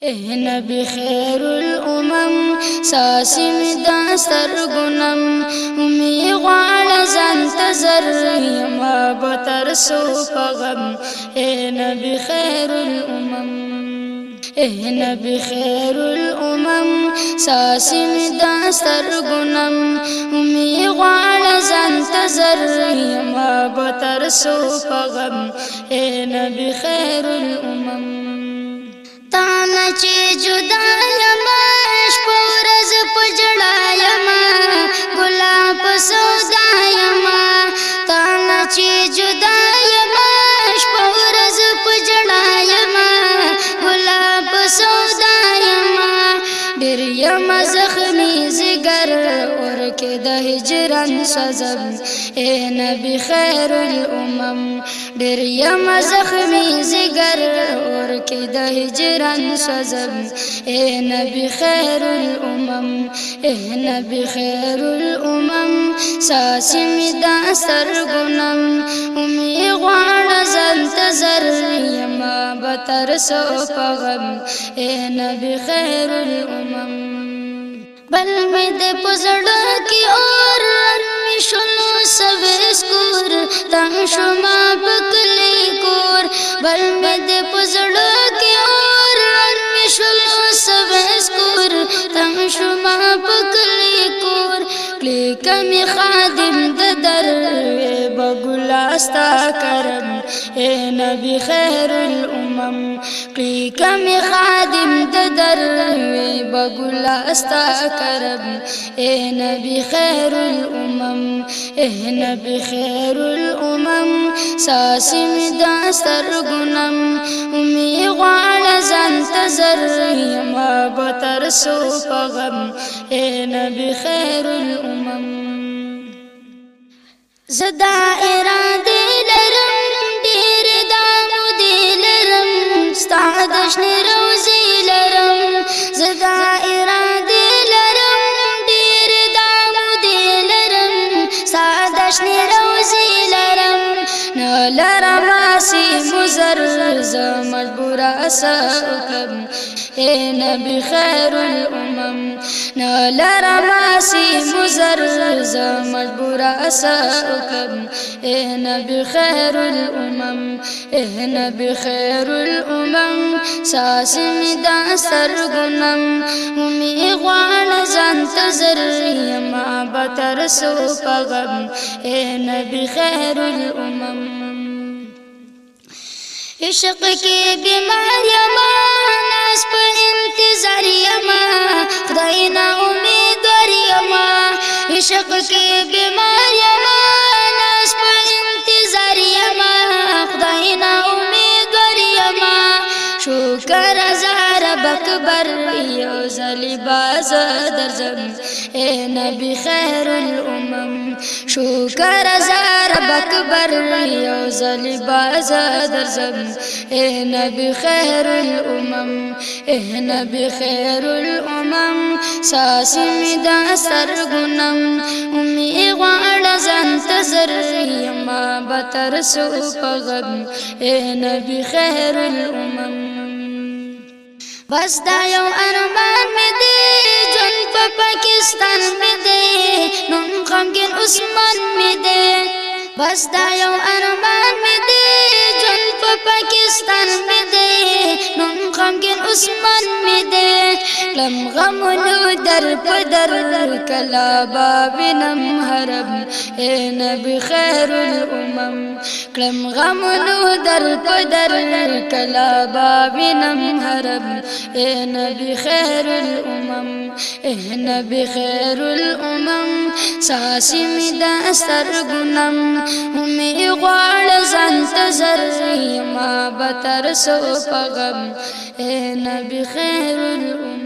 اے نبی خیر الامم ساسی می داستر گنم امی غوال زنتظر یما بتر سو پغم اے نبی خیر الامم اے نبی خیر الامم ساسی می داستر گنم امی غوال زنتظر یما بتر سو پغم اے نبی خیر الامم تانا چی جدا یما شپورز پجڑا یما گلاب سودا یما تانا چی جدا یما شپورز پجڑا یما گلاب سودا یما ډیر یما زخمی زگر ورکه د هجران سزم اے نبی خیر الامم ډیر یما زخمی زگر ورکه د هجران سزم اے نبی خیر الامم اے نبی خیر الامم ساسی می داستر گنم امی غوان زنتظر یما بتر سو پغم اے نبی خیر الامم بل می دے پزڑا کی اور می شلو سویس کور تنگ شما بکلی کور بل می دے پزڑا کی اور می شلو سویس کور تنگ شما بکلی کور کلی کمی خادم ددر بگلاستا کرم اے نبی خیر الامم کلی کمی خادم ددر بگلاستا کرم اے نبی خیر الامم اے نبی خیر الامم ساسی می داستر گنم امی غوال زنتظر یما بتر سو پغم اے نبی خیر الامم زدا اراده لرم ډیر دامو دی لرم ستا د شنې روزي لرم زدا اراده لرم ډیر دامو دی لرم ستا د شنې روزي لرم نه لرم اسی مزر ز مجبور اسکم اے نبی خیر الامم نه لرم اسی مزر ز مجبور اسکم اے نبی خیر الامم اے نبی خیر الامم ساسی می داستر گنم امی غوان زنتظر یما بتر سو پغم اے نبی خیر الامم عشق کی بیمار یما ناس پا انتظار یما خدای نا امیدوار یما عشق کی بیمار یما ناس پا انتظار یما خدای نا امیدوار یما شکر ازار بکبر یو زلی باز درزم اے نبی خیر الامم شکر ازار بکبر یو زلی باز درزم اے نبی خیر الامم اے نبی خیر الامم ساسی می داستر گنم امی غوال زنتظر یما بتر سو پغم اے نبی خیر الامم بس دا یو ارمان می دی جن پا پاکستان می دی نم غمگین عثمان می دی بس دا یو ارمان می دی جن پا پاکستان می دی نم غمگین عثمان می دی لم غمونو در پدر کلا بابنم حرم اے نبی خیر الامم کلم غمونو در پدر کلا بابنم حرم اے نبی خیر الامم اے نبی خیر الامم ساسی می داستر گنم امی غوال زنتظر یما بتر سو پغم اے نبی خیر الامم